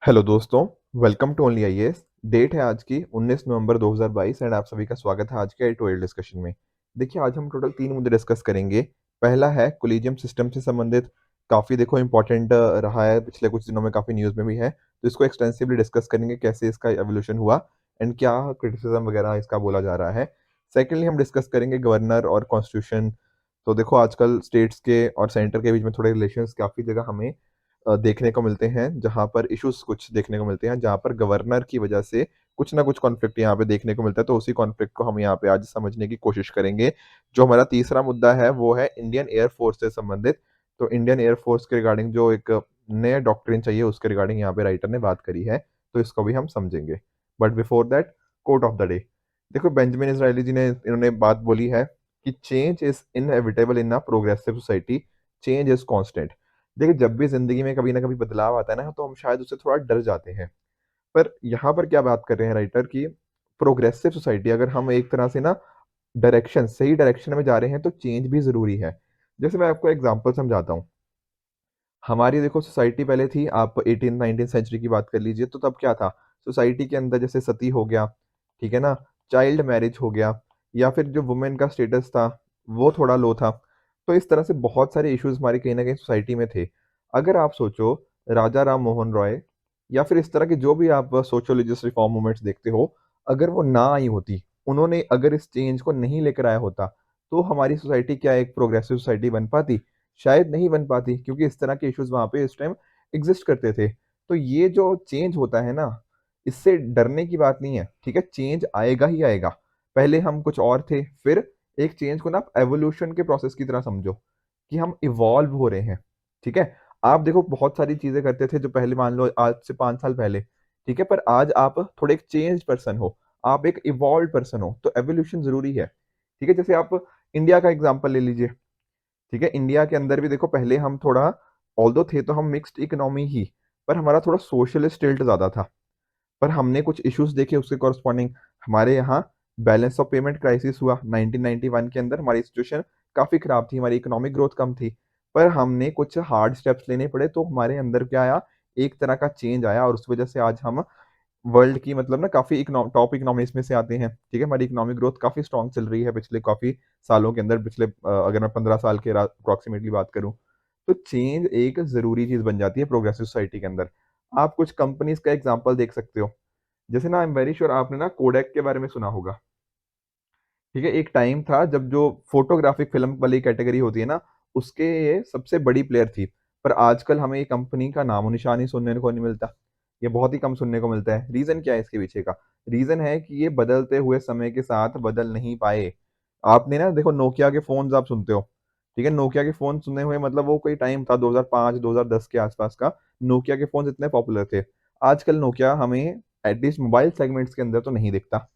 Hello दोस्तों, welcome to only IAS. Date है आज की 19 नवंबर 2022 एंड आप सभी का स्वागत है आज के एडिटोरियल डिस्कशन में। देखिए, आज हम टोटल 3 मुद्दे डिस्कस करेंगे। पहला है कोलिजियम सिस्टम से संबंधित, काफ़ी देखो इम्पोर्टेंट रहा है, पिछले कुछ दिनों में काफ़ी न्यूज़ में भी है। तो इसको एक्सटेंसिवली डिस्कस करेंगे, कैसे इसका एवोल्यूशन हुआ एंड क्या क्रिटिसिज्म वगैरह इसका बोला जा रहा है। सेकेंडली हम डिस्कस करेंगे गवर्नर और कॉन्स्टिट्यूशन। तो देखो, आजकल स्टेट्स के और सेंटर के बीच में थोड़े रिलेशंस काफ़ी जगह हमें देखने को मिलते हैं, जहाँ पर इश्यूज़ कुछ देखने को मिलते हैं, जहाँ पर गवर्नर की वजह से कुछ ना कुछ कॉन्फ्लिक्ट यहाँ पे देखने को मिलता है। तो उसी कॉन्फ्लिक्ट को हम यहाँ पे आज समझने की कोशिश करेंगे। जो हमारा तीसरा मुद्दा है, वो है इंडियन एयर फोर्स से संबंधित। तो इंडियन एयर फोर्स के रिगार्डिंग जो एक नया डॉक्ट्रिन चाहिए, उसके रिगार्डिंग यहाँ पे राइटर ने बात करी है, तो इसको भी हम समझेंगे। But before that, quote of the day. देखो, बेंजामिन डिज़राइली जी ने इन्होंने बात बोली है कि change is inevitable in a progressive society, change is constant. देखिए, जब भी ज़िंदगी में कभी न कभी बदलाव आता है ना, तो हम शायद उससे थोड़ा डर जाते हैं। पर यहाँ पर क्या बात कर रहे हैं राइटर कि प्रोग्रेसिव सोसाइटी, अगर हम एक तरह से ना सही डायरेक्शन में जा रहे हैं, तो चेंज भी ज़रूरी है। जैसे मैं आपको एग्ज़ाम्पल समझाता हूँ। हमारी देखो सोसाइटी पहले थी, आप 18th-19th सेंचुरी की बात कर लीजिए, तो तब क्या था? सोसाइटी के अंदर जैसे सती हो गया, ठीक है ना? चाइल्ड मैरिज हो गया, या फिर जो वुमेन का स्टेटस था, वो थोड़ा लो था। तो इस तरह से बहुत सारे इश्यूज़ हमारे कहीं न कहीं सोसाइटी में थे। अगर आप सोचो, राजा राम मोहन रॉय या फिर इस तरह के जो भी आप सोशियोलॉजिस्ट रिफॉर्म मूवमेंट्स देखते हो, अगर वो ना आई होती, उन्होंने अगर इस चेंज को नहीं लेकर आया होता, तो हमारी सोसाइटी क्या एक प्रोग्रेसिव सोसाइटी बन पाती? शायद नहीं बन पाती, क्योंकि इस तरह के इश्यूज़ वहाँ पे उस टाइम एग्ज़िस्ट करते थे। तो ये जो चेंज होता है ना, इससे डरने की बात नहीं है, ठीक है? चेंज आएगा ही आएगा। पहले हम कुछ और थे, फिर एक चेंज को ना आप एवोल्यूशन के प्रोसेस की तरह समझो कि हम इवॉल्व हो रहे हैं, ठीक है? आप देखो, बहुत सारी चीज़ें करते थे जो पहले, मान लो आज से 5 साल पहले, ठीक है? पर आज आप थोड़े एक चेंज्ड पर्सन हो, आप एक इवॉल्व्ड पर्सन हो, तो एवोल्यूशन ज़रूरी है, ठीक है? जैसे आप इंडिया का एग्ज़ाम्पल ले लीजिए। ठीक है, इंडिया के अंदर भी देखो, पहले हम थोड़ा, ऑल्दो थे तो हम मिक्स्ड इकोनॉमी ही, पर हमारा थोड़ा सोशलिस्ट टिल्ट ज़्यादा था। पर हमने कुछ इश्यूज़ देखे, उसके कॉरस्पॉन्डिंग हमारे यहाँ बैलेंस ऑफ पेमेंट क्राइसिस हुआ 1991 के अंदर। हमारी सिचुएशन काफ़ी खराब थी, हमारी इकोनॉमिक ग्रोथ कम थी। पर हमने कुछ हार्ड स्टेप्स लेने पड़े, तो हमारे अंदर क्या आया, एक तरह का चेंज आया, और उस वजह से आज हम वर्ल्ड की मतलब ना काफ़ी टॉप इकोनॉमीज़ में से आते हैं, ठीक है? हमारी इकोनॉमिक ग्रोथ काफ़ी स्ट्रॉन्ग चल रही है पिछले काफ़ी सालों के अंदर, पिछले अगर मैं 15 साल के अप्रॉक्सिमेटली बात करूँ, तो चेंज एक ज़रूरी चीज़ बन जाती है प्रोग्रेसिव सोसाइटी के अंदर। आप कुछ कंपनीज़ का एग्ज़ाम्पल देख सकते हो। जैसे ना, आई एम वेरी श्योर आपने ना कोडैक के बारे में सुना होगा, ठीक है? एक टाइम था जब जो फोटोग्राफिक फ़िल्म वाली कैटेगरी होती है ना, उसके ये सबसे बड़ी प्लेयर थी। पर आजकल हमें ये कंपनी का नामो-निशान ही सुनने को नहीं मिलता। ये बहुत ही कम सुनने को मिलता है। रीज़न क्या है इसके पीछे का? रीज़न है कि ये बदलते हुए समय के साथ बदल नहीं पाए। आपने ना देखो, नोकिया के फ़ोन्स आप सुनते हो, ठीक है? नोकिया के फ़ोन सुने हुए मतलब वो कोई टाइम था 2005-2010 के आस-पास का, नोकिया के फ़ोन्स इतने पॉपुलर थे। आजकल नोकिया हमें एटलीस्ट मोबाइल सेगमेंट्स के अंदर तो नहीं दिखता।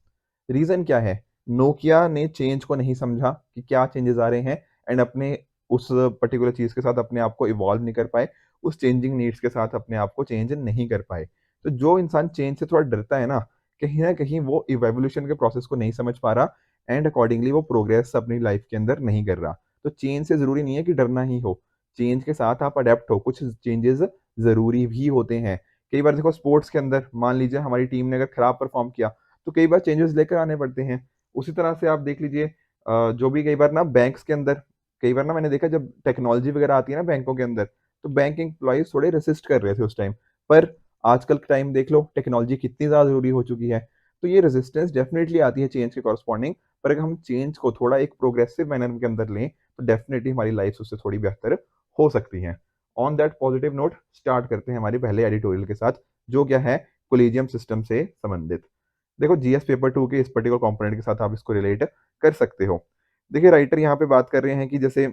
रीज़न क्या है? नोकिया ने चेंज को नहीं समझा कि क्या चेंजेज़ आ रहे हैं, एंड अपने उस पर्टिकुलर चीज़ के साथ अपने आप को इवॉल्व नहीं कर पाए, उस चेंजिंग नीड्स के साथ अपने आप को चेंज नहीं कर पाए। तो जो इंसान चेंज से थोड़ा डरता है ना, कहीं न कहीं वो इवोल्यूशन के प्रोसेस को नहीं समझ पा रहा, एंड अकॉर्डिंगली वो प्रोग्रेस अपनी लाइफ़ के अंदर नहीं कर रहा। तो चेंज से ज़रूरी नहीं है कि डरना ही हो, चेंज के साथ आप अडैप्ट हो, कुछ चेंजेज़ ज़रूरी भी होते हैं। कई बार देखो, स्पोर्ट्स के अंदर मान लीजिए हमारी टीम ने अगर खराब परफ़ॉर्म किया, तो कई बार चेंजेस लेकर आने पड़ते हैं। उसी तरह से आप देख लीजिए, जो भी कई बार ना बैंक्स के अंदर, कई बार ना मैंने देखा, जब टेक्नोलॉजी वगैरह आती है ना बैंकों के अंदर, तो बैंक एम्प्लॉइज़ थोड़े रेसिस्ट कर रहे थे उस टाइम। पर आजकल का टाइम देख लो, टेक्नोलॉजी कितनी ज़्यादा ज़रूरी हो चुकी है। तो ये रेजिस्टेंस डेफ़िनिटली आती है चेंज के कॉरस्पॉन्डिंग, पर अगर हम चेंज को थोड़ा एक प्रोग्रेसिव मैनर के अंदर लें, तो डेफ़िनिटली हमारी लाइफ़ उससे थोड़ी बेहतर हो सकती है। On that positive note start करते हैं हमारे पहले एडिटोरियल के साथ, जो क्या है, कोलिजियम सिस्टम से संबंधित। देखो, जीएस पेपर 2 के इस पर्टिकुलर कंपोनेंट के साथ आप इसको रिलेट कर सकते हो। देखिए, राइटर यहाँ पे बात कर रहे हैं कि जैसे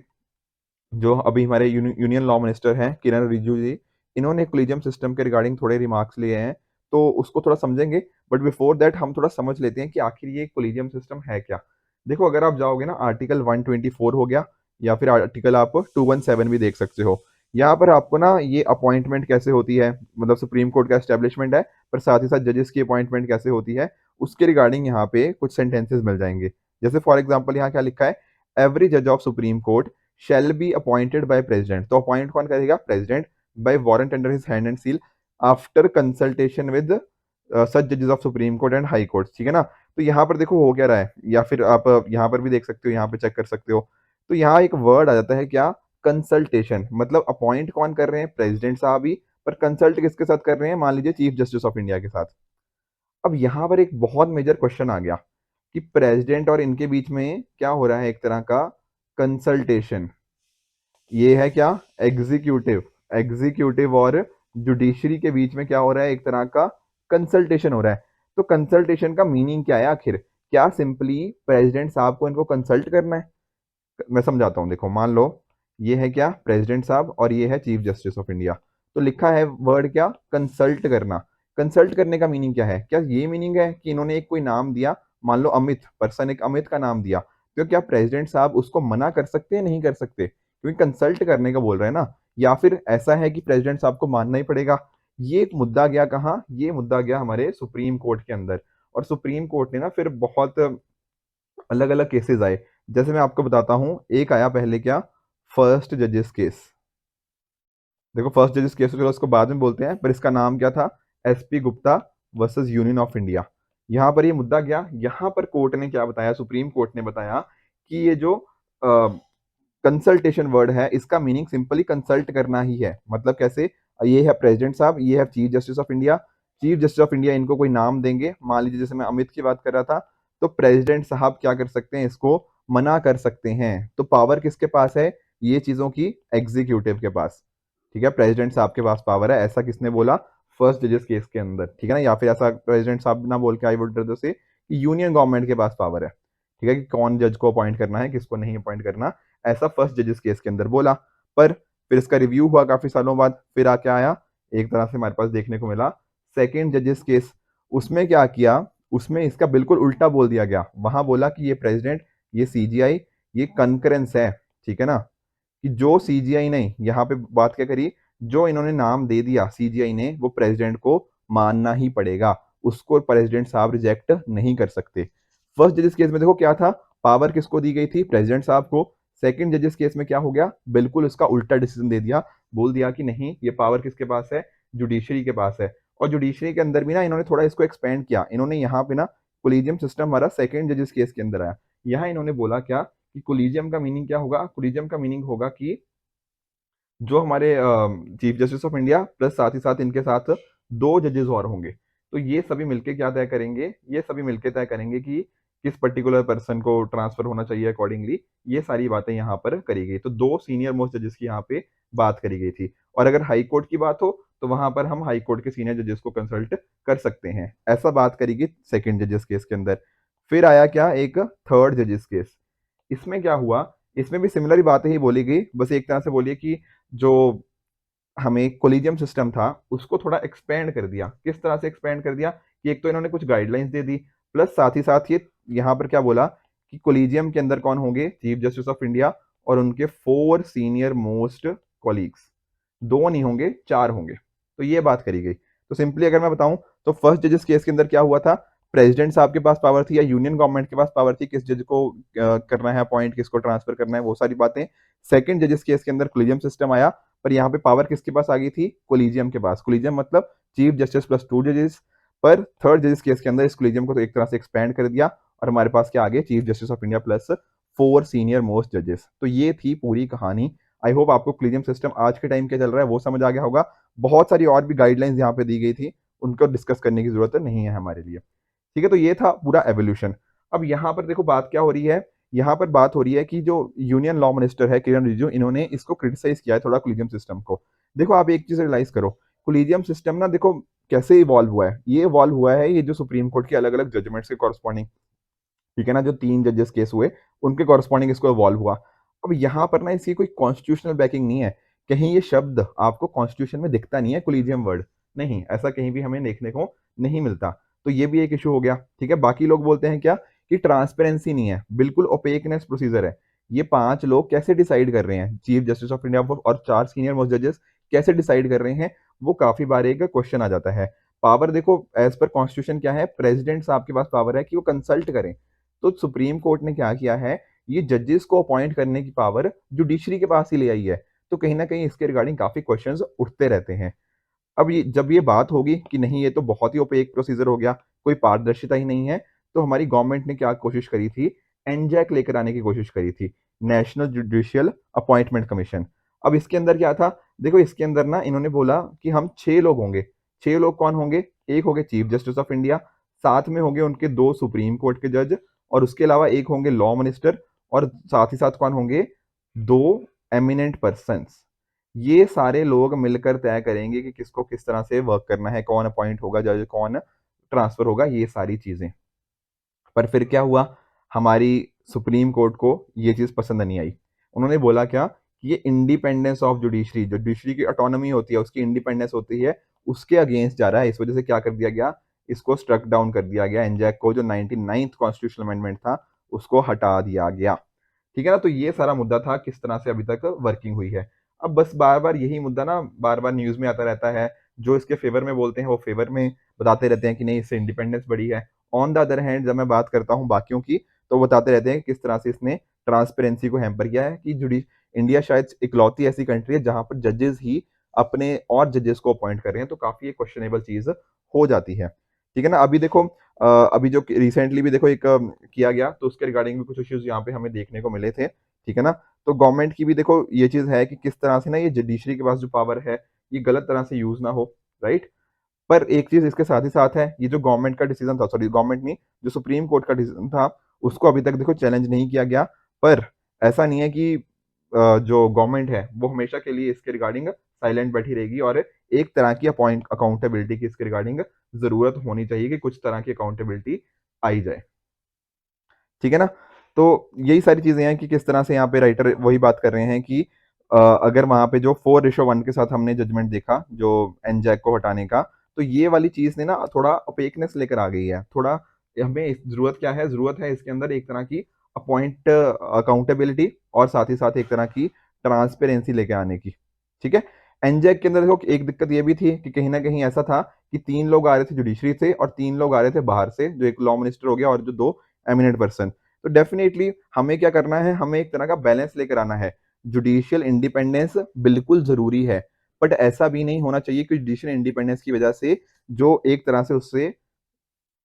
जो अभी हमारे यूनियन लॉ मिनिस्टर हैं किरण रिजिजू जी, इन्होंने कोलिजियम सिस्टम के रिगार्डिंग थोड़े रिमार्क्स लिए हैं, तो उसको थोड़ा समझेंगे। बट बिफोर दैट हम थोड़ा समझ लेते हैं कि आखिर ये कोलिजियम सिस्टम है क्या? देखो, अगर आप जाओगे ना, आर्टिकल 124 हो गया, या फिर आर्टिकल आप 217 भी देख सकते हो। यहाँ पर आपको ना ये अपॉइंटमेंट कैसे होती है, मतलब सुप्रीम कोर्ट का एस्टेब्लिशमेंट है, पर साथ ही साथ जजेस की अपॉइंटमेंट कैसे होती है, उसके रिगार्डिंग यहाँ पे कुछ सेंटेंसेस मिल जाएँगे। जैसे फॉर एग्जांपल यहाँ क्या लिखा है, एवरी जज of Supreme Court shall be appointed by president. तो अपॉइंट कौन करेगा? President, by warrant under his hand and seal, after consultation with such जजेस of Supreme Court and high court, ठीक है ना। तो यहाँ पर देखो हो क्या रहा है, या फिर आप यहाँ पर भी देख सकते हो, यहाँ पे चेक कर सकते हो। तो यहाँ एक वर्ड आ जाता है क्या, कंसल्टेशन, मतलब अपॉइंट कौन कर रहे हैं, प्रेसिडेंट साहब ही, पर कंसल्ट किसके साथ कर रहे हैं, मान लीजिए चीफ जस्टिस ऑफ इंडिया के साथ। अब यहाँ पर एक बहुत मेजर क्वेश्चन आ गया कि प्रेसिडेंट और इनके बीच में क्या हो रहा है, एक तरह का कंसल्टेशन। ये है क्या, एग्जीक्यूटिव, एग्जीक्यूटिव और जुडिशरी के बीच में क्या हो रहा है, एक तरह का कंसल्टेशन हो रहा है। तो कंसल्टेशन का मीनिंग क्या है आखिर, क्या सिंपली प्रेसिडेंट साहब को इनको कंसल्ट करना है। मैं समझाता हूँ, देखो मान लो ये है क्या, प्रेसिडेंट साहब और ये है चीफ जस्टिस ऑफ इंडिया। तो लिखा है वर्ड क्या, कंसल्ट करना। कंसल्ट करने का मीनिंग क्या है, क्या ये मीनिंग है कि इन्होंने एक कोई नाम दिया, मान लो अमित, पर्सन एक अमित का नाम दिया, तो क्या प्रेसिडेंट साहब उसको मना कर सकते हैं, नहीं कर सकते, क्योंकि कंसल्ट करने का बोल रहे हैं ना। या फिर ऐसा है कि प्रेसिडेंट साहब को मानना ही पड़ेगा। ये एक मुद्दा गया कहाँ, ये मुद्दा गया हमारे सुप्रीम कोर्ट के अंदर। और सुप्रीम कोर्ट ने ना फिर बहुत अलग अलग केसेस आए। जैसे मैं आपको बताता हूँ, एक आया पहले क्या, फर्स्ट जजेस केस। देखो फर्स्ट जजेस केस तो चलो उसको बाद में बोलते हैं, पर इसका नाम क्या था, SP Gupta versus union of India. यहाँ पर ये मुद्दा गया, यहाँ पर कोर्ट ने क्या बताया, सुप्रीम कोर्ट ने बताया कि ये जो कंसल्टेशन वर्ड है, इसका मीनिंग सिंपली कंसल्ट करना ही है। मतलब कैसे, ये है प्रेसिडेंट साहब, ये है chief justice of India. Chief justice of India इनको कोई नाम देंगे, मान लीजिए जैसे मैं अमित की बात कर रहा था, तो प्रेसिडेंट साहब क्या कर सकते हैं, इसको मना कर सकते हैं। तो पावर किसके पास है, ये चीजों की एग्जीक्यूटिव के पास, ठीक है, प्रेसिडेंट साहब के पास पावर है। ऐसा किसने बोला, फर्स्ट जजेस केस के अंदर, ठीक है ना। या फिर ऐसा प्रेसिडेंट साहब ना बोल के आई वुड रदर से कि यूनियन गवर्नमेंट के पास पावर है, ठीक है, कि कौन जज को अपॉइंट करना है, किसको नहीं अपॉइंट करना, ऐसा फर्स्ट जजेस केस के अंदर बोला। पर फिर इसका रिव्यू हुआ काफी सालों बाद, फिर क्या आया, एक तरह से हमारे पास देखने को मिला सेकेंड जजेस केस। उसमें क्या किया, उसमें इसका बिल्कुल उल्टा बोल दिया गया। वहां बोला कि ये प्रेसिडेंट, ये सीजीआई, ये कंकरेंस है, ठीक है ना, कि जो सीजीआई ने यहाँ पे बात क्या करी, जो इन्होंने नाम दे दिया सीजीआई ने, वो प्रेसिडेंट को मानना ही पड़ेगा, उसको प्रेसिडेंट साहब रिजेक्ट नहीं कर सकते। फर्स्ट जजेस केस में देखो क्या था, पावर किसको दी गई थी, प्रेसिडेंट साहब को। सेकंड जजेस केस में क्या हो गया, बिल्कुल उसका उल्टा डिसीजन दे दिया, बोल दिया कि नहीं, ये पावर किसके पास है, जुडिशरी के पास है। और जुडिशरी के अंदर भी ना इन्होंने थोड़ा इसको एक्सपेंड किया, इन्होंने यहाँ पे ना कोलिजियम सिस्टम हमारा सेकंड जजेस केस के अंदर आया। यहाँ इन्होंने बोला क्या कि कोलिजियम का मीनिंग क्या होगा, कोलिजियम का मीनिंग होगा कि जो हमारे chief justice of India plus साथ ही साथ इनके साथ दो जजेस और होंगे, तो ये सभी मिलके क्या तय करेंगे, ये सभी मिलके तय करेंगे कि किस पर्टिकुलर पर्सन को ट्रांसफर होना चाहिए अकॉर्डिंगली। ये सारी बातें यहाँ पर करी गई, तो दो सीनियर मोस्ट जजेस की यहाँ पे बात करी गई थी। और अगर हाई कोर्ट की बात हो तो वहां पर हम हाई कोर्ट के सीनियर जजेस को कंसल्ट कर सकते हैं, ऐसा बात करेगी सेकंड जजेस केस के अंदर। फिर आया क्या, एक थर्ड जजेस केस। इसमें क्या हुआ, इसमें भी सिमिलर ही बातें ही बोली गई, बस एक तरह से बोलिए कि जो हमें कोलिजियम सिस्टम था उसको थोड़ा एक्सपेंड कर दिया। किस तरह से एक्सपेंड कर दिया, कि एक तो इन्होंने कुछ गाइडलाइंस दे दी, प्लस साथ ही साथ ये यहाँ पर क्या बोला कि कोलिजियम के अंदर कौन होंगे, चीफ जस्टिस ऑफ इंडिया और उनके 4 सीनियर मोस्ट कॉलीग्स, दो नहीं होंगे, 4 होंगे। तो ये बात करी गई। तो सिंपली अगर मैं बताऊं, तो फर्स्ट जजेस केस के अंदर क्या हुआ था, प्रेसिडेंट साहब के पास पावर थी या यूनियन गवर्नमेंट के पास पावर थी, किस जज को करना है अपॉइंट, किसको ट्रांसफर करना है, वो सारी बातें। सेकंड जजेस केस के अंदर कोलिजियम सिस्टम आया, पर यहाँ पे पावर किसके पास आ गई थी, कोलिजियम के पास। कोलिजियम मतलब चीफ जस्टिस प्लस 2 जजेस। पर थर्ड जजेस केस के अंदर इस कोलिजियम को तो एक तरह से एक्सपेंड कर दिया, और हमारे पास क्या आ गए, chief justice of India plus 4 senior most जजेस। तो ये थी पूरी कहानी। आई होप आपको कोलिजियम सिस्टम आज के टाइम क्या चल रहा है वो समझ आ गया होगा। बहुत सारी और भी गाइडलाइंस यहाँ पे दी गई थी, उनको डिस्कस करने की जरूरत नहीं है हमारे लिए, ठीक है। तो ये था पूरा एवोल्यूशन। अब यहाँ पर देखो बात क्या हो रही है, यहाँ पर बात हो रही है कि जो यूनियन लॉ मिनिस्टर है किरण रिजिजू, इन्होंने इसको क्रिटिसाइज किया है थोड़ा कोलिजियम सिस्टम को। देखो आप एक चीज रियलाइज करो, कोलिजियम सिस्टम ना देखो कैसे इवॉल्व हुआ है, ये इवॉल्व हुआ है ये जो सुप्रीम कोर्ट के अलग अलग जजमेंट्स के कॉरस्पॉन्डिंग, ठीक है ना, जो 3 जजेस केस हुए उनके कॉरस्पॉन्डिंग इसको इवॉल्व हुआ। अब यहाँ पर ना इसकी कोई कॉन्स्टिट्यूशनल बैकिंग नहीं है, कहीं ये शब्द आपको कॉन्स्टिट्यूशन में दिखता नहीं है कोलिजियम वर्ड, नहीं, ऐसा कहीं भी हमें देखने को नहीं मिलता। तो ये भी एक इशू हो गया, ठीक है। बाकी लोग बोलते हैं क्या कि ट्रांसपेरेंसी नहीं है, बिल्कुल ओपेकनेस प्रोसीजर है। ये 5 लोग कैसे डिसाइड कर रहे हैं, चीफ जस्टिस ऑफ इंडिया और 4 सीनियर मोस्ट जजेस कैसे डिसाइड कर रहे हैं, वो काफी बार एक क्वेश्चन आ जाता है। पावर देखो एज पर कॉन्स्टिट्यूशन क्या है, प्रेसिडेंट साहब के पास पावर है कि वो कंसल्ट करें। तो सुप्रीम कोर्ट ने क्या किया है, ये जजेस को अपॉइंट करने की पावर जुडिशरी के पास ही ले आई है। तो कहीं ना कहीं इसके रिगार्डिंग काफी क्वेश्चंस उठते रहते हैं। अब ये जब ये बात होगी कि नहीं ये तो बहुत ही ओपेक प्रोसीजर हो गया, कोई पारदर्शिता ही नहीं है, तो हमारी गवर्नमेंट ने क्या कोशिश करी थी, एनजैक लेकर आने की कोशिश करी थी, नेशनल जुडिशियल अपॉइंटमेंट कमीशन। अब इसके अंदर क्या था, देखो इसके अंदर ना इन्होंने बोला कि हम 6 लोग होंगे। 6 लोग कौन होंगे, एक होंगे चीफ जस्टिस ऑफ इंडिया, साथ में होंगे उनके 2 सुप्रीम कोर्ट के जज, और उसके अलावा एक होंगे लॉ मिनिस्टर, और साथ ही साथ कौन होंगे, 2 एमिनेंट पर्सन्स। ये सारे लोग मिलकर तय करेंगे कि किसको किस तरह से वर्क करना है, कौन अपॉइंट होगा जज, कौन ट्रांसफर होगा, ये सारी चीजें। पर फिर क्या हुआ, हमारी सुप्रीम कोर्ट को ये चीज पसंद नहीं आई। उन्होंने बोला क्या कि ये इंडिपेंडेंस ऑफ जुडिशरी, जुडिशरी की ऑटोनॉमी होती है, उसकी इंडिपेंडेंस होती है, उसके अगेंस्ट जा रहा है। इस वजह से क्या कर दिया गया, इसको स्ट्रक डाउन कर दिया गया, एनजैक को, जो 99th कॉन्स्टिट्यूशनल अमेंडमेंट था उसको हटा दिया गया। ठीक है ना, तो ये सारा मुद्दा था किस तरह से अभी तक वर्किंग हुई है। अब बस बार बार यही मुद्दा ना बार बार न्यूज में आता रहता है, जो इसके फेवर में बोलते हैं वो फेवर में बताते रहते हैं कि नहीं इससे इंडिपेंडेंस बढ़ी है। ऑन द अदर हैंड जब मैं बात करता हूँ बाकियों की, तो बताते रहते हैं कि किस तरह से इसने ट्रांसपेरेंसी को हैम्पर किया है, कि जुडी इंडिया शायद इकलौती ऐसी कंट्री है जहां पर जजेस ही अपने और जजेस को अपॉइंट कर रहे हैं, तो काफी एक क्वेश्चनेबल चीज हो जाती है। ठीक है ना, अभी देखो अभी जो रिसेंटली भी देखो एक किया गया, तो उसके रिगार्डिंग भी कुछ इश्यूज यहाँ पे हमें देखने को मिले थे। ठीक है ना, तो गवर्नमेंट की भी देखो ये चीज है कि किस तरह से ना ये जुडिशरी के पास जो पावर है ये गलत तरह से यूज ना हो, राइट। पर एक चीज इसके साथ ही साथ है, ये जो गवर्नमेंट का डिसीजन था, सॉरी गवर्नमेंट नहीं, जो सुप्रीम कोर्ट का डिसीजन था, उसको अभी तक देखो चैलेंज नहीं किया गया। पर ऐसा नहीं है कि जो गवर्नमेंट है वो हमेशा के लिए इसके रिगार्डिंग साइलेंट बैठी रहेगी, और एक तरह की अपॉइंट अकाउंटेबिलिटी की इसके रिगार्डिंग जरूरत होनी चाहिए कि कुछ तरह की अकाउंटेबिलिटी आई जाए। ठीक है ना, तो यही सारी चीजें हैं कि किस तरह से यहाँ पे राइटर वही बात कर रहे हैं कि अगर वहां पे जो 4:1 के साथ हमने जजमेंट देखा जो एनजैक को हटाने का, तो ये वाली चीज ने ना थोड़ा अपेकनेस लेकर आ गई है, थोड़ा हमें जरूरत क्या है, जरूरत है इसके अंदर एक तरह की अपॉइंट अकाउंटेबिलिटी, और साथ ही साथ एक तरह की ट्रांसपेरेंसी लेके आने की। ठीक है, एनजैक के अंदर देखो एक दिक्कत ये भी थी कि कहीं ना कहीं ऐसा था कि 3 लोग आ रहे थे जुडिशरी से और 3 लोग आ रहे थे बाहर से, जो एक लॉ मिनिस्टर हो गया और जो 2 एमिनेंट पर्सन। तो डेफिनेटली हमें क्या करना है, हमें एक तरह का बैलेंस लेकर आना है। जुडिशियल इंडिपेंडेंस बिल्कुल जरूरी है, बट ऐसा भी नहीं होना चाहिए कि जुडिशियल इंडिपेंडेंस की वजह से जो एक तरह से उससे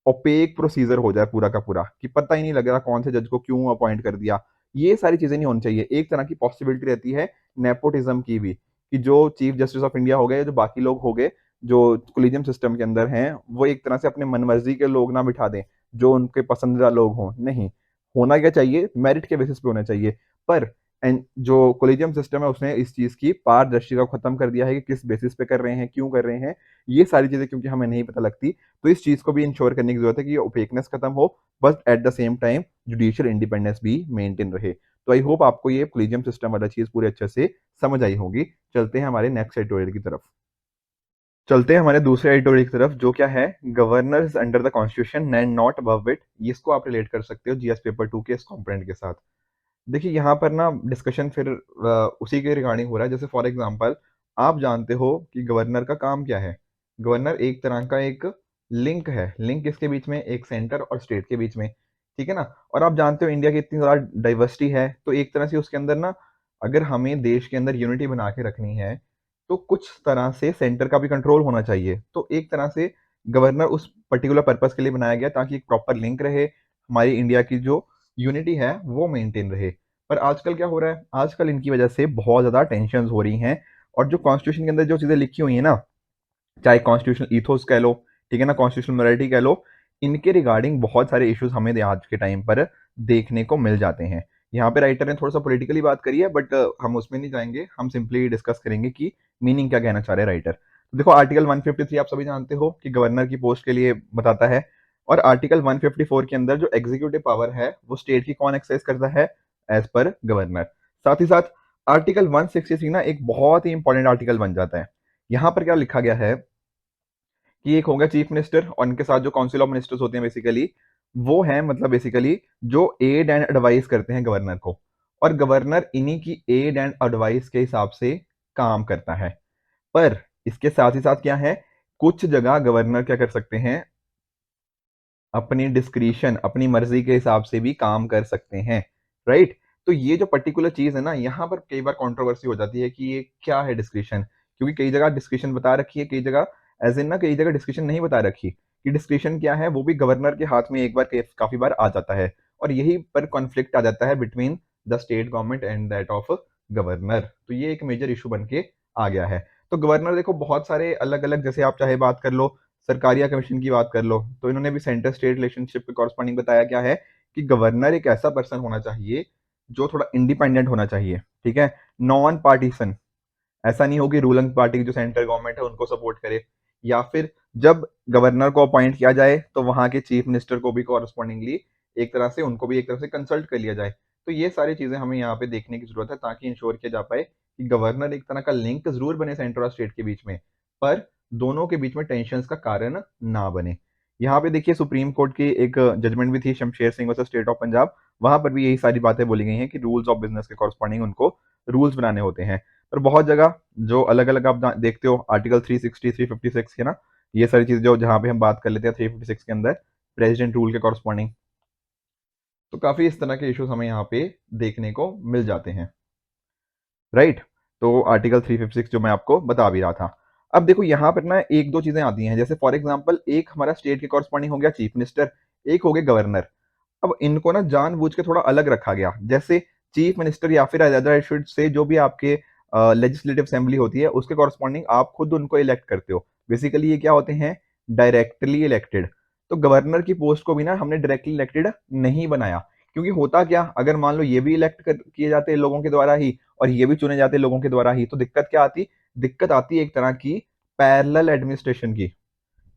ओपेक प्रोसीजर हो जाए पूरा का पूरा, कि पता ही नहीं लग रहा कौन से जज को क्यों अपॉइंट कर दिया। ये सारी चीजें नहीं होनी चाहिए। एक तरह की पॉसिबिलिटी रहती है नेपोटिज्म की भी, कि जो चीफ जस्टिस ऑफ इंडिया हो गए, जो बाकी लोग हो गए, जो कोलिजियम सिस्टम के अंदर हैं, वो एक तरह से अपने मनमर्जी के लोग ना बिठा दें, जो उनके पसंदीदा लोग हों। नहीं, होना क्या चाहिए, मेरिट के बेसिस पे होना चाहिए। पर जो कोलिजियम सिस्टम है उसने इस चीज की पारदर्शिता को खत्म कर दिया है कि किस बेसिस पे कर रहे हैं, क्यों कर रहे हैं, ये सारी चीजें क्योंकि हमें नहीं पता लगती, तो इस चीज को भी इंश्योर करने की जरूरत है कि ये ओपेकनेस खत्म हो, but at the same time judicial independence भी मेंटेन रहे। तो आई होप आपको ये कोलिजियम सिस्टम वाला चीज पूरे अच्छे से समझ आई होगी। चलते हैं हमारे नेक्स्ट एडिटोरियल की तरफ। चलते हैं हमारे दूसरे एडिटोरियल की तरफ, जो क्या है, governors under the constitution and not above it. इसको आप रिलेट कर सकते हो जीएस पेपर 2 के इस कॉम्पोनेंट के साथ। देखिए यहाँ पर ना डिस्कशन फिर उसी के रिगार्डिंग हो रहा है। जैसे फॉर एग्जांपल आप जानते हो कि गवर्नर का काम क्या है। गवर्नर एक तरह का एक लिंक है, लिंक किसके बीच में, एक सेंटर और स्टेट के बीच में। ठीक है ना, और आप जानते हो इंडिया की इतनी ज़्यादा डाइवर्सिटी है, तो एक तरह से उसके अंदर ना अगर हमें देश के अंदर यूनिटी बना के रखनी है, तो कुछ तरह से सेंटर का भी कंट्रोल होना चाहिए। तो एक तरह से गवर्नर उस पर्टिकुलर पर्पस के लिए बनाया गया ताकि एक प्रॉपर लिंक रहे, हमारी इंडिया की जो यूनिटी है वो मेंटेन रहे। पर आजकल क्या हो रहा है, आजकल इनकी वजह से बहुत ज़्यादा टेंशन हो रही हैं, और जो कॉन्स्टिट्यूशन के अंदर जो चीज़ें लिखी हुई हैं ना, चाहे कॉन्स्टिट्यूशनल ईथोस कह लो, ठीक है ना, कॉन्स्टिट्यूशनल मोरालिटी कह लो, इनके रिगार्डिंग बहुत सारे इश्यूज हमें आज के टाइम पर देखने को मिल जाते हैं। यहाँ पे राइटर ने थोड़ा सा पॉलिटिकली बात करी है, बट हम उसमें नहीं जाएंगे, हम सिंपली डिस्कस करेंगे कि मीनिंग क्या कहना चाह रहे हैं राइटर। तो देखो आर्टिकल 153 आप सभी जानते हो कि गवर्नर की पोस्ट के लिए बताता है, और आर्टिकल 154 के अंदर जो एग्जीक्यूटिव पावर है वो स्टेट की कौन एक्सरसाइज करता है, एज पर गवर्नर। साथ ही साथ आर्टिकल 163 ना एक बहुत ही इंपॉर्टेंट आर्टिकल बन जाता है। यहाँ पर क्या लिखा गया है कि एक होगा चीफ मिनिस्टर और इनके साथ जो काउंसिल ऑफ मिनिस्टर्स होते हैं बेसिकली, वो हैं मतलब बेसिकली जो एड एंड एडवाइस करते हैं गवर्नर को, और गवर्नर इन्हीं की एड एंड एडवाइस के हिसाब से काम करता है। पर इसके साथ ही साथ क्या है, कुछ जगह गवर्नर क्या कर सकते हैं, अपनी डिस्क्रिशन अपनी मर्जी के हिसाब से भी काम कर सकते हैं, राइट। तो ये जो पर्टिकुलर चीज है ना, यहाँ पर कई बार कंट्रोवर्सी हो जाती है कि ये क्या है डिस्क्रिशन, क्योंकि कई जगह डिस्क्रिप्शन बता रखी है, कई जगह एज इन ना कई जगह डिस्क्रिप्शन नहीं बता रखी कि डिस्क्रिप्शन क्या है, वो भी गवर्नर के हाथ में एक बार काफी बार आ जाता है, और यही पर कॉन्फ्लिक्ट आ जाता है between the state government and that of governor. तो ये एक मेजर इशू बन के आ गया है। तो गवर्नर देखो बहुत सारे अलग अलग, जैसे आप चाहे बात कर लो सरकारिया कमीशन की बात कर लो, तो इन्होंने भी सेंटर स्टेट रिलेशनशिप के कॉरस्पॉन्डिंग बताया क्या है कि गवर्नर एक ऐसा पर्सन होना चाहिए जो थोड़ा इंडिपेंडेंट होना चाहिए, ठीक है, नॉन पार्टीसन। ऐसा नहीं हो कि रूलिंग पार्टी की जो सेंट्रल गवर्नमेंट है उनको सपोर्ट करे, या फिर जब गवर्नर को अपॉइंट किया जाए तो वहां के चीफ मिनिस्टर को भी कॉरस्पॉन्डिंगली एक तरह से उनको भी एक तरह से कंसल्ट कर लिया जाए। तो ये सारी चीजें हमें यहाँ पे देखने की जरूरत है ताकि इंश्योर किया जा पाए कि गवर्नर एक तरह का लिंक जरूर बने सेंटर और स्टेट के बीच में, पर दोनों के बीच में टेंशन का कारण ना बने। यहाँ पे देखिए सुप्रीम कोर्ट की एक जजमेंट भी थी Shamsher Singh versus state of Punjab, वहां पर भी यही सारी बातें बोली गई हैं कि रूल्स ऑफ बिजनेस के कॉरस्पॉन्डिंग उनको रूल्स बनाने होते हैं। पर बहुत जगह जो अलग अलग आप देखते हो आर्टिकल 360 356 के ना, ये सारी चीजें जो जहां पे हम बात कर लेते हैं 356 के अंदर प्रेसिडेंट रूल के कॉरस्पॉन्डिंग, तो काफी इस तरह के इश्यूज हमें यहाँ पे देखने को मिल जाते हैं, राइट। तो आर्टिकल 356 जो मैं आपको बता भी रहा था। अब देखो यहाँ पर ना एक दो चीजें आती हैं, जैसे फॉर एग्जांपल एक हमारा स्टेट के कॉरस्पॉन्डिंग हो गया चीफ मिनिस्टर, एक हो गया गवर्नर। अब इनको ना जानबूझ के थोड़ा अलग रखा गया, जैसे चीफ मिनिस्टर या फिर अदर शुड से जो भी आपके लेजिस्लेटिव असेंबली होती है उसके कॉरस्पॉन्डिंग आप खुद उनको इलेक्ट करते हो। बेसिकली ये क्या होते हैं, डायरेक्टली इलेक्टेड। तो गवर्नर की पोस्ट को भी ना हमने डायरेक्टली इलेक्टेड नहीं बनाया, क्योंकि होता क्या, अगर मान लो ये भी इलेक्ट किए जाते लोगों के द्वारा ही और ये भी चुने जाते लोगों के द्वारा ही, तो दिक्कत क्या आती, दिक्कत आती है एक तरह की पैरेलल एडमिनिस्ट्रेशन की,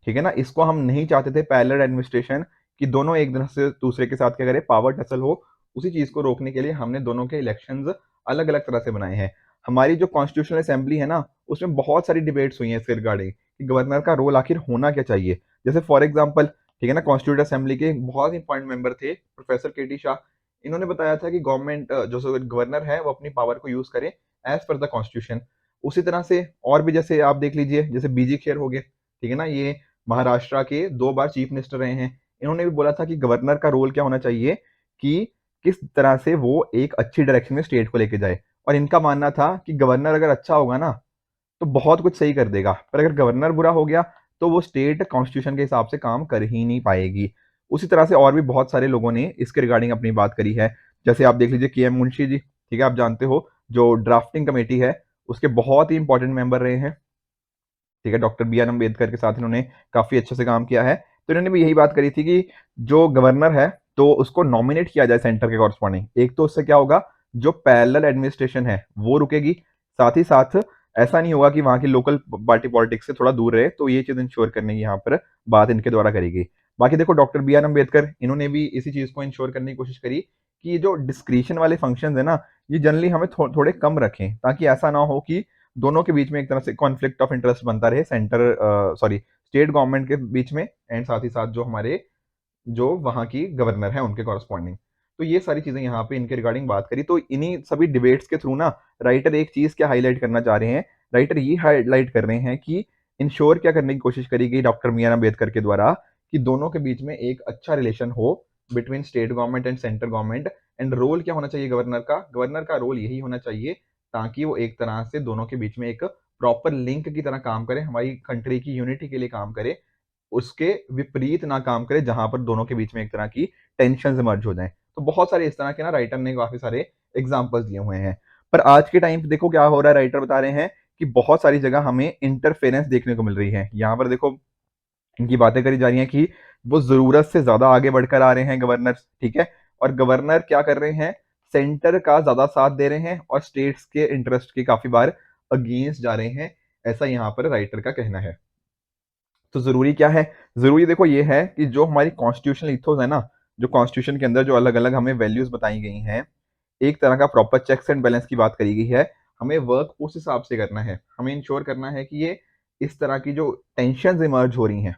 ठीक है ना। इसको हम नहीं चाहते थे पैरेलल एडमिनिस्ट्रेशन, कि दोनों एक तरह से दूसरे के साथ क्या करें, पावर टसल हो। उसी चीज को रोकने के लिए हमने दोनों के इलेक्शंस अलग अलग तरह से बनाए हैं। हमारी जो कॉन्स्टिट्यूशनल असेंबली है ना, उसमें बहुत सारी डिबेट्स हुई हैं इसके रिगार्डिंग कि गवर्नर का रोल आखिर होना क्या चाहिए। जैसे फॉर एग्जाम्पल, ठीक है ना, कॉन्स्टिट्यूट असेंबली के एक बहुत इंपॉर्टेंट मेंबर थे प्रोफेसर के टी शाह। इन्होंने बताया था कि गवर्नमेंट जो गवर्नर है वो अपनी पावर को यूज करे एज पर द कॉन्स्टिट्यूशन। उसी तरह से और भी जैसे आप देख लीजिए, जैसे बीजी खेर हो गए, ठीक है ना, ये महाराष्ट्र के 2 बार चीफ मिनिस्टर रहे हैं। इन्होंने भी बोला था कि गवर्नर का रोल क्या होना चाहिए, कि किस तरह से वो एक अच्छी डायरेक्शन में स्टेट को लेके जाए। और इनका मानना था कि गवर्नर अगर अच्छा होगा ना तो बहुत कुछ सही कर देगा, पर अगर गवर्नर बुरा हो गया तो वो स्टेट कॉन्स्टिट्यूशन के हिसाब से काम कर ही नहीं पाएगी। उसी तरह से और भी बहुत सारे लोगों ने इसके रिगार्डिंग अपनी बात करी है। जैसे आप देख लीजिए के एम मुंशी जी, ठीक है, आप जानते हो जो ड्राफ्टिंग कमेटी है उसके बहुत ही इंपॉर्टेंट मेंबर रहे हैं, ठीक है, डॉक्टर बी आर अम्बेडकर के साथ इन्होंने काफी अच्छे से काम किया है। तो इन्होंने भी यही बात करी थी कि जो गवर्नर है तो उसको नॉमिनेट किया जाए सेंटर के कॉरस्पॉन्डिंग। एक तो उससे क्या होगा, जो पैरेलल एडमिनिस्ट्रेशन है वो रुकेगी, साथ ही साथ ऐसा नहीं होगा कि वहां की लोकल पार्टी पॉलिटिक्स से थोड़ा दूर रहे। तो ये चीज इंश्योर करने की यहाँ पर बात इनके द्वारा करी गई। बाकी देखो डॉक्टर बी आर अम्बेडकर इन्होंने भी इसी चीज को इंश्योर करने की कोशिश करी कि ये जो डिस्क्रिशन वाले फंक्शन है ना, ये जनरली हमें थोड़े कम रखें, ताकि ऐसा ना हो कि दोनों के बीच में एक तरह से कॉन्फ्लिक्ट ऑफ इंटरेस्ट बनता रहे, सेंटर सॉरी स्टेट गवर्नमेंट के बीच में एंड साथ ही साथ जो हमारे जो वहां की गवर्नर है उनके कॉरस्पॉन्डिंग। तो ये सारी चीजें यहाँ पे इनके रिगार्डिंग बात करी। तो इन्हीं सभी डिबेट्स के थ्रू ना राइटर एक चीज क्या हाईलाइट करना चाह रहे हैं, राइटर ये हाईलाइट कर रहे हैं कि इंश्योर क्या करने की कोशिश करी गई डॉक्टर बी आर अम्बेडकर के द्वारा कि दोनों के बीच में एक अच्छा रिलेशन हो between state government and central government. And role क्या होना चाहिए गवर्नर का, गवर्नर का रोल यही होना चाहिए ताकि वो एक तरह से दोनों के बीच में एक प्रॉपर लिंक की तरह काम करे, हमारी कंट्री की यूनिटी के लिए काम करे, उसके विपरीत ना काम करे जहां पर दोनों के बीच में एक तरह की टेंशन इमर्ज हो जाए। तो बहुत सारे इस तरह के ना राइटर ने काफी सारे एग्जाम्पल्स दिए हुए हैं। पर आज के टाइम पे देखो क्या हो रहा है, राइटर बता रहे हैं कि बहुत सारी जगह हमें इंटरफेरेंस देखने को मिल रही है। यहाँ पर देखो इनकी बातें करी जा रही हैं कि वो जरूरत से ज्यादा आगे बढ़कर आ रहे हैं गवर्नर, ठीक है, और गवर्नर क्या कर रहे हैं, सेंटर का ज्यादा साथ दे रहे हैं और स्टेट्स के इंटरेस्ट के काफी बार अगेंस्ट जा रहे हैं, ऐसा यहाँ पर राइटर का कहना है। तो जरूरी क्या है, जरूरी देखो ये है कि जो हमारी कॉन्स्टिट्यूशनल इथोस है ना, जो कॉन्स्टिट्यूशन के अंदर जो अलग अलग हमें वैल्यूज बताई गई हैं, एक तरह का प्रॉपर चेक्स एंड बैलेंस की बात करी गई है। हमें वर्क उस हिसाब से करना है, हमें इंश्योर करना है कि ये इस तरह की जो टेंशन इमर्ज हो रही हैं,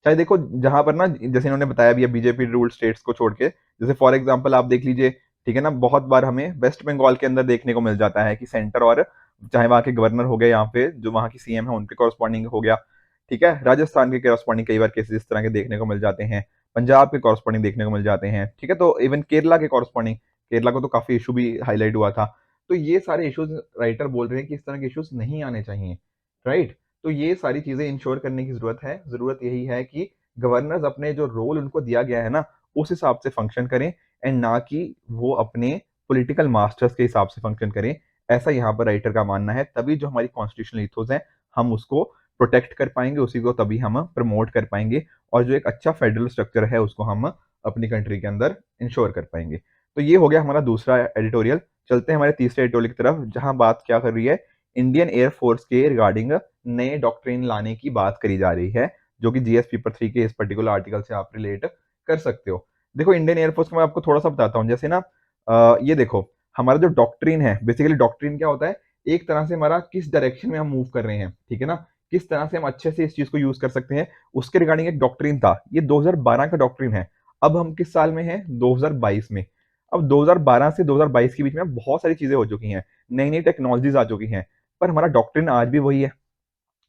चाहे देखो जहां पर ना जैसे इन्होंने बताया भी है बीजेपी रूल स्टेट्स को छोड़ के, जैसे फॉर एग्जांपल आप देख लीजिए, ठीक है ना, बहुत बार हमें वेस्ट बंगाल के अंदर देखने को मिल जाता है कि सेंटर और चाहे वहां के गवर्नर हो गए, यहाँ पे जो वहां की सीएम है उनके कॉरस्पॉन्डिंग हो गया, ठीक है, राजस्थान के कॉरस्पॉन्डिंग कई बार केसेस इस तरह के देखने को मिल जाते हैं, पंजाब के कॉरस्पॉन्डिंग देखने को मिल जाते हैं, ठीक है, तो इवन केरला के कॉरस्पॉन्डिंग, केरला को तो काफी इशू भी हाईलाइट हुआ था। तो ये सारे इश्यूज राइटर बोल रहे हैं कि इस तरह के इश्यूज नहीं आने चाहिए। राइट? तो ये सारी चीज़ें इंश्योर करने की ज़रूरत है। ज़रूरत यही है कि गवर्नर्स अपने जो रोल उनको दिया गया है ना, उस हिसाब से फंक्शन करें एंड ना कि वो अपने पॉलिटिकल मास्टर्स के हिसाब से फंक्शन करें। ऐसा यहाँ पर राइटर का मानना है, तभी जो हमारी कॉन्स्टिट्यूशनल ईथोस है, हम उसको प्रोटेक्ट कर पाएँगे, उसी को तभी हम प्रमोट कर पाएँगे और जो एक अच्छा फेडरल स्ट्रक्चर है, उसको हम अपनी कंट्री के अंदर इंश्योर कर पाएँगे। तो ये हो गया हमारा दूसरा एडिटोरियल। चलते हैं हमारे तीसरे एडिटोरियल की तरफ, जहाँ बात क्या कर रही है, इंडियन एयर फोर्स के रिगार्डिंग नए डॉक्ट्रिन लाने की बात करी जा रही है, जो कि जीएस पेपर 3 के इस पर्टिकुलर आर्टिकल से आप रिलेट कर सकते हो। देखो इंडियन एयर फोर्स का मैं आपको थोड़ा-सा बताता हूँ। जैसे ना ये देखो हमारा जो डॉक्ट्रिन है, बेसिकली डॉक्ट्रिन क्या होता है? एक तरह से हमारा किस डायरेक्शन में हम मूव कर रहे हैं, ठीक है ना? किस तरह से हम अच्छे से इस चीज़ को यूज़ कर सकते हैं, उसके रिगार्डिंग एक डॉक्ट्रिन था। ये 2012 का डॉक्ट्रिन है। अब हम किस साल में हैं? 2022 में। अब 2012 से 2022 के बीच में बहुत सारी चीज़ें हो चुकी हैं, नई-नई टेक्नोलॉजीज़ आ चुकी हैं, पर हमारा डॉक्ट्रिन आज भी वही है।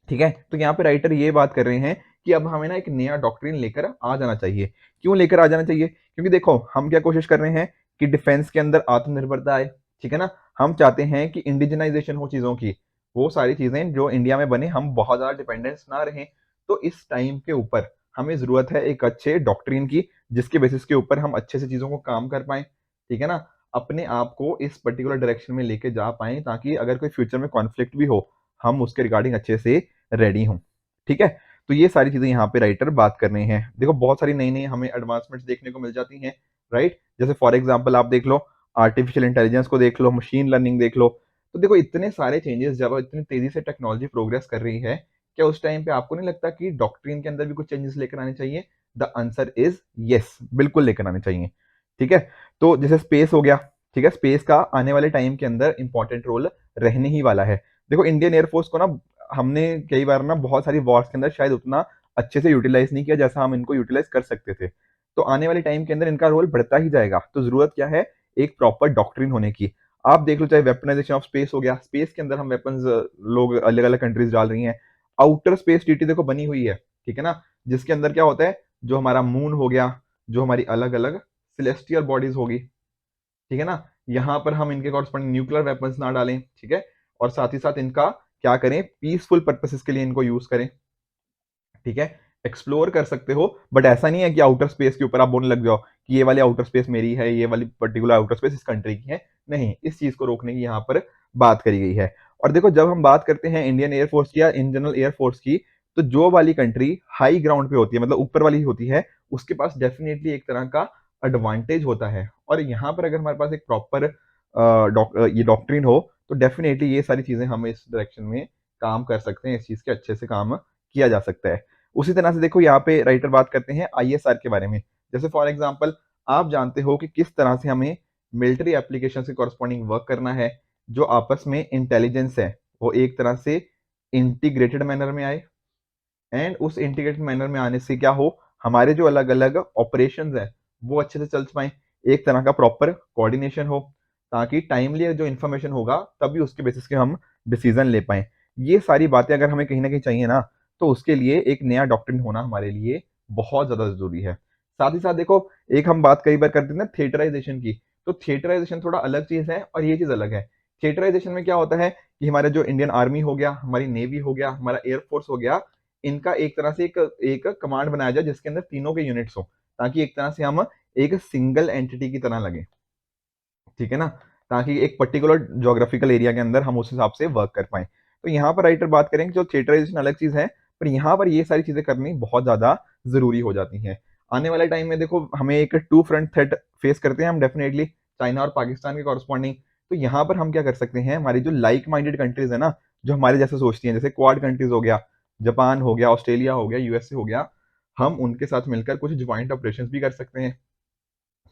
ठीक है? तो यहाँ पे राइटर ये बात कर रहे हैं कि अब हमें ना एक नया डॉक्ट्रिन लेकर आ जाना चाहिए। क्यों लेकर आ जाना चाहिए? क्योंकि देखो हम क्या कोशिश कर रहे हैं कि डिफेंस के अंदर आत्मनिर्भरता आए, ठीक है ना? हम चाहते हैं कि इंडिजिनाइजेशन हो चीज़ों की, वो सारी चीज़ें जो इंडिया में बने, हम बहुत ज़्यादा डिपेंडेंस ना रहें। तो इस टाइम के ऊपर हमें ज़रूरत है एक अच्छे डॉक्ट्रिन की, जिसके बेसिस के ऊपर हम अच्छे से चीज़ों को काम कर पाएँ, ठीक है ना? अपने आप को इस पर्टिकुलर डायरेक्शन में लेके जा पाएँ, ताकि अगर कोई फ्यूचर में कॉन्फ्लिक्ट भी हो, हम उसके रिगार्डिंग अच्छे से रेडी हूँ, ठीक है? तो ये सारी चीज़ें यहाँ पे राइटर बात कर रहे हैं। देखो बहुत सारी नई-नई हमें एडवांसमेंट्स देखने को मिल जाती हैं, राइट? जैसे फॉर एग्ज़ाम्पल आप देख लो, आर्टिफिशियल इंटेलिजेंस को देख लो, मशीन लर्निंग देख लो। तो देखो इतने सारे चेंजेस जब इतनी तेज़ी से टेक्नोलॉजी प्रोग्रेस कर रही है, क्या उस टाइम पे आपको नहीं लगता कि डॉक्ट्रिन के अंदर भी कुछ चेंजेस लेकर आने चाहिए? द आंसर इज़ येस, बिल्कुल लेकर आने चाहिए, ठीक है? तो जैसे स्पेस हो गया, ठीक है? स्पेस का आने वाले टाइम के अंदर इम्पोर्टेंट रोल रहने ही वाला है। देखो इंडियन एयर फोर्स को ना हमने कई बार ना बहुत सारी वॉर्स के अंदर शायद उतना अच्छे से यूटिलाइज नहीं किया जैसा हम इनको यूटिलाइज कर सकते थे। तो आने वाले टाइम के अंदर इनका रोल बढ़ता ही जाएगा। तो ज़रूरत क्या है? एक प्रॉपर डॉक्ट्रिन होने की। आप देख लो चाहे वेपनाइजेशन ऑफ स्पेस हो गया, स्पेस के अंदर हम वेपन्स लोग अलग-अलग कंट्रीज़ डाल रही हैं। आउटर स्पेस ट्रीटी देखो बनी हुई है, ठीक है ना? जिसके अंदर क्या होता है, जो हमारा मून हो गया, जो हमारी अलग-अलग सेलेस्टियल बॉडीज़ होगी, ठीक है ना? यहाँ पर हम इनके कॉरस्पॉन्डिंग न्यूक्लियर वेपन्स ना डालें, ठीक है? और साथ ही साथ इनका क्या करें, पीसफुल पर्पसेस के लिए इनको यूज़ करें, ठीक है? एक्सप्लोर कर सकते हो, बट ऐसा नहीं है कि आउटर स्पेस के ऊपर आप बोलने लग जाओ कि ये वाली आउटर स्पेस मेरी है, ये वाली पर्टिकुलर आउटर स्पेस इस कंट्री की है। नहीं, इस चीज़ को रोकने की यहाँ पर बात करी गई है। और देखो जब हम बात करते हैं इंडियन एयर फोर्स की या इन जनरल एयर फोर्स की, तो जो वाली कंट्री हाई ग्राउंड पे होती है, मतलब ऊपर वाली होती है, उसके पास डेफिनिटली एक तरह का एडवांटेज होता है। और यहाँ पर अगर हमारे पास एक प्रॉपर ये डॉक्ट्रिन हो, तो डेफिनिटली ये सारी चीज़ें हम इस डायरेक्शन में काम कर सकते हैं, इस चीज़ के अच्छे से काम किया जा सकता है। उसी तरह से देखो यहाँ पे राइटर बात करते हैं आईएसआर के बारे में। जैसे फॉर एग्जांपल आप जानते हो कि किस तरह से हमें मिलिट्री एप्लीकेशन के कॉरस्पॉन्डिंग वर्क करना है, जो आपस में इंटेलिजेंस है, वो एक तरह से इंटीग्रेटेड मैनर में आए एंड उस इंटीग्रेटेड मैनर में आने से क्या हो, हमारे जो अलग-अलग ऑपरेशंस हैं, वो अच्छे से चल पाएँ। एक तरह का प्रॉपर कोऑर्डिनेशन हो, ताकि टाइमली जो इन्फॉर्मेशन होगा, तभी उसके बेसिस पे हम डिसीजन ले पाएँ। ये सारी बातें अगर हमें कहीं न कहीं चाहिए ना, तो उसके लिए एक नया डॉक्ट्रिन होना हमारे लिए बहुत ज़्यादा ज़रूरी है। साथ ही साथ देखो, एक हम बात कई बार करते हैं ना थिएटराइज़ेशन की, तो थिएटराइज़ेशन थोड़ा अलग चीज़ है और ये चीज़ अलग है। थिएटराइज़ेशन में क्या होता है कि हमारा जो इंडियन आर्मी हो गया, हमारी नेवी हो गया, हमारा एयर फोर्स हो गया, इनका एक तरह से एक एक कमांड बनाया जाए जिसके अंदर तीनों के यूनिट्स हों, ताकि एक तरह से हम एक सिंगल एंटिटी की तरह लगें, ठीक है ना? ताकि एक पर्टिकुलर ज्योग्राफिकल एरिया के अंदर हम उस हिसाब से वर्क कर पाएँ। तो यहाँ पर राइटर बात करें कि जो थिएटराइज़ेशन अलग चीज़ है, पर यहाँ पर ये सारी चीज़ें करनी बहुत ज़्यादा ज़रूरी हो जाती हैं। आने वाले टाइम में देखो हमें एक टू फ्रंट थ्रेट फेस करते हैं हम डेफिनिटली, चाइना और पाकिस्तान के कॉरस्पॉन्डिंग। तो यहाँ पर हम क्या कर सकते हैं, हमारी जो लाइक माइंडेड कंट्रीज़ है ना, जो हमारे जैसे सोचती हैं, जैसे क्वाड कंट्रीज़ हो गया, जापान हो गया, ऑस्ट्रेलिया हो गया, यूएसए हो गया, हम उनके साथ मिलकर कुछ जॉइंट ऑपरेशंस भी कर सकते हैं।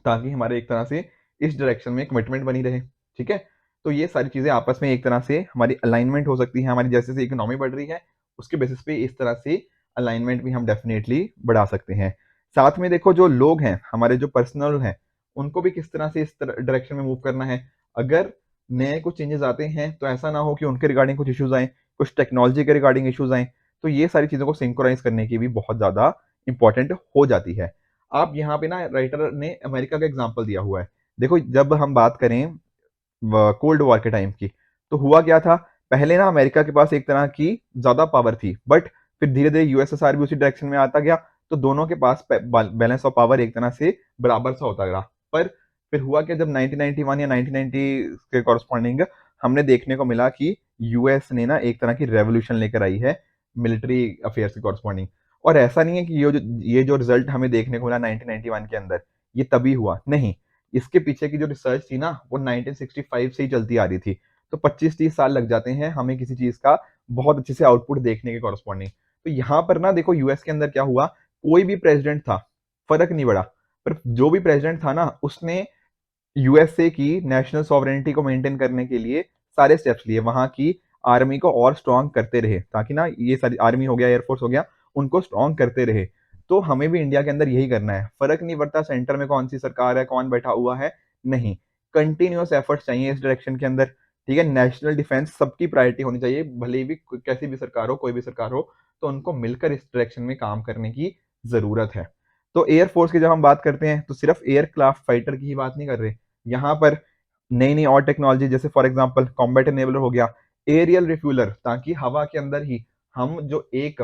ताकि हमारे एक तरह से इस डायरेक्शन में कमिटमेंट बनी रहे, ठीक है? तो ये सारी चीज़ें आपस में एक तरह से हमारी अलाइनमेंट हो सकती है, हमारी जैसे-जैसे इकोनॉमी बढ़ रही है, उसके बेसिस पे इस तरह से अलाइनमेंट भी हम डेफ़िनेटली बढ़ा सकते हैं। साथ में देखो जो लोग हैं, हमारे जो पर्सनल हैं, उनको भी किस तरह से इस डायरेक्शन में मूव करना है। अगर नए कुछ चेंजेज़ आते हैं, तो ऐसा ना हो कि उनके रिगार्डिंग कुछ इश्यूज़ आएँ, कुछ टेक्नोलॉजी के रिगार्डिंग इश्यूज़ आएँ, तो ये सारी चीज़ों को सिंक्रोनाइज़ करने की भी बहुत ज़्यादा इम्पोर्टेंट हो जाती है। आप यहाँ पे ना राइटर ने अमेरिका का एग्जांपल दिया हुआ है। देखो जब हम बात करें व कोल्ड वॉर के टाइम की, तो हुआ क्या था पहले ना अमेरिका के पास एक तरह की ज़्यादा पावर थी, बट फिर धीरे-धीरे यूएसएसआर भी उसी डायरेक्शन में आता गया, तो दोनों के पास बैलेंस ऑफ पावर एक तरह से बराबर सा होता गया। पर फिर हुआ क्या, जब 1991 या 1990 के कॉरस्पॉन्डिंग हमने देखने को मिला कि यूएस ने ना एक तरह की रेवोल्यूशन लेकर आई है मिलिट्री अफेयर्स के कॉरस्पॉन्डिंग। और ऐसा नहीं है कि ये जो रिजल्ट हमें देखने को मिला 1991 के अंदर, ये तभी हुआ, नहीं। इसके पीछे की जो रिसर्च थी ना, वो 1965 से ही चलती आ रही थी। तो 25-30 साल लग जाते हैं हमें किसी चीज़ का बहुत अच्छे से आउटपुट देखने के कॉरस्पॉन्डिंग। तो यहाँ पर ना देखो यूएस के अंदर क्या हुआ, कोई भी प्रेसिडेंट था, फ़र्क नहीं पड़ा, पर जो भी प्रेसिडेंट था ना, उसने यूएसए की नेशनल सॉवरेनिटी को मेंटेन करने के लिए सारे स्टेप्स लिए, वहां की आर्मी को और स्ट्रांग करते रहे, ताकि ना ये सारी आर्मी हो गया, एयरफोर्स हो गया, उनको स्ट्रांग करते रहे। तो हमें भी इंडिया के अंदर यही करना है, फर्क नहीं पड़ता सेंटर में कौन सी सरकार है, कौन बैठा हुआ है, नहीं, कंटिन्यूअस एफर्ट्स चाहिए इस डायरेक्शन के अंदर। ठीक है, नेशनल डिफेंस सबकी प्रायोरिटी होनी चाहिए, भले ही भी कैसी भी सरकार हो, कोई भी सरकार हो, तो उनको मिलकर इस डायरेक्शन में काम करने की जरूरत है। तो एयरफोर्स की जब हम बात करते हैं, तो सिर्फ एयरक्राफ्ट फाइटर की ही बात नहीं कर रहे, यहाँ पर नई नई और टेक्नोलॉजी, जैसे फॉर एग्जांपल कॉम्बैट एनेबलर हो गया, एरियल रिफ्यूलर, ताकि हवा के अंदर ही हम जो एक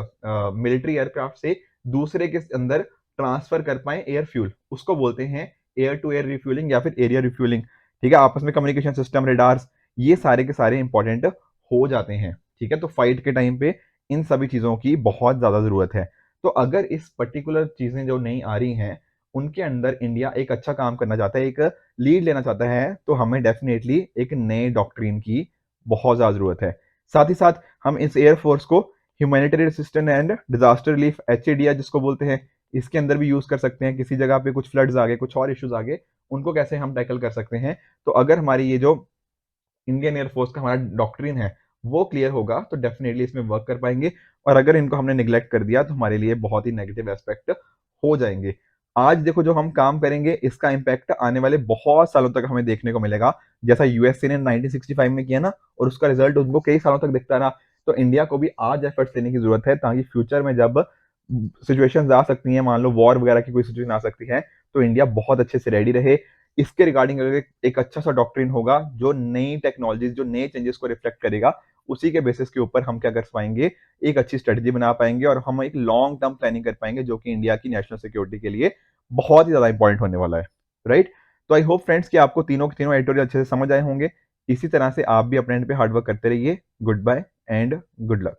मिलिट्री एयरक्राफ्ट से दूसरे के अंदर ट्रांसफर कर पाए एयर फ्यूल, उसको बोलते हैं एयर टू एयर रिफ्यूलिंग या फिर एरिया रिफ्यूलिंग। ठीक है, आपस में कम्युनिकेशन सिस्टम, रेडार्स, ये सारे के सारे इंपॉर्टेंट हो जाते हैं। ठीक है, तो फाइट के टाइम पे इन सभी चीजों की बहुत ज्यादा जरूरत है। तो अगर इस पर्टिकुलर चीजें जो नई आ रही हैं, उनके अंदर इंडिया एक अच्छा काम करना चाहता है, एक लीड लेना चाहता है, तो हमें डेफिनेटली एक नए डॉक्ट्रिन की बहुत ज़्यादा ज़रूरत है। साथ ही साथ हम इस एयरफोर्स को humanitarian assistant and disaster relief, HADR जिसको बोलते हैं, इसके अंदर भी यूज़ कर सकते हैं। किसी जगह पे कुछ फ्लड्स आ गए, कुछ और इश्यूज आ गए, उनको कैसे हम टैकल कर सकते हैं। तो अगर हमारी ये जो इंडियन एयरफोर्स का हमारा डॉक्ट्रिन है वो क्लियर होगा, तो डेफिनेटली इसमें वर्क कर पाएंगे। और अगर इनको हमने निगलेक्ट कर दिया, तो हमारे लिए बहुत ही नेगेटिव एस्पेक्ट हो जाएंगे। आज देखो जो हम काम करेंगे, इसका इम्पैक्ट आने वाले बहुत सालों तक हमें देखने को मिलेगा। जैसा यूएसए ने 1965 में किया ना, और उसका रिजल्ट उनको कई सालों तक दिखता रहा, तो इंडिया को भी आज एफर्ट्स लेने की जरूरत है, ताकि फ्यूचर में जब सिचुएशंस आ सकती हैं, मान लो वॉर वगैरह की कोई सिचुएशन आ सकती है, तो इंडिया बहुत अच्छे से रेडी रहे। इसके रिगार्डिंग अगर एक अच्छा सा डॉक्ट्रिन होगा, जो नई टेक्नोलॉजीज, जो नए चेंजेस को रिफ्लेक्ट करेगा, उसी के बेसिस के ऊपर हम क्या कर पाएंगे, एक अच्छी स्ट्रेटजी बना पाएंगे, और हम एक लॉन्ग टर्म प्लानिंग कर पाएंगे, जो कि इंडिया की नेशनल सिक्योरिटी के लिए बहुत ही ज्यादा इंपॉर्टेंट होने वाला है। राइट। तो आई होप फ्रेंड्स कि आपको तीनों के तीनों एडिटोरियल अच्छे से समझ आए होंगे। इसी तरह से आप भी अपने एंड पे हार्डवर्क करते रहिए। Goodbye and good luck.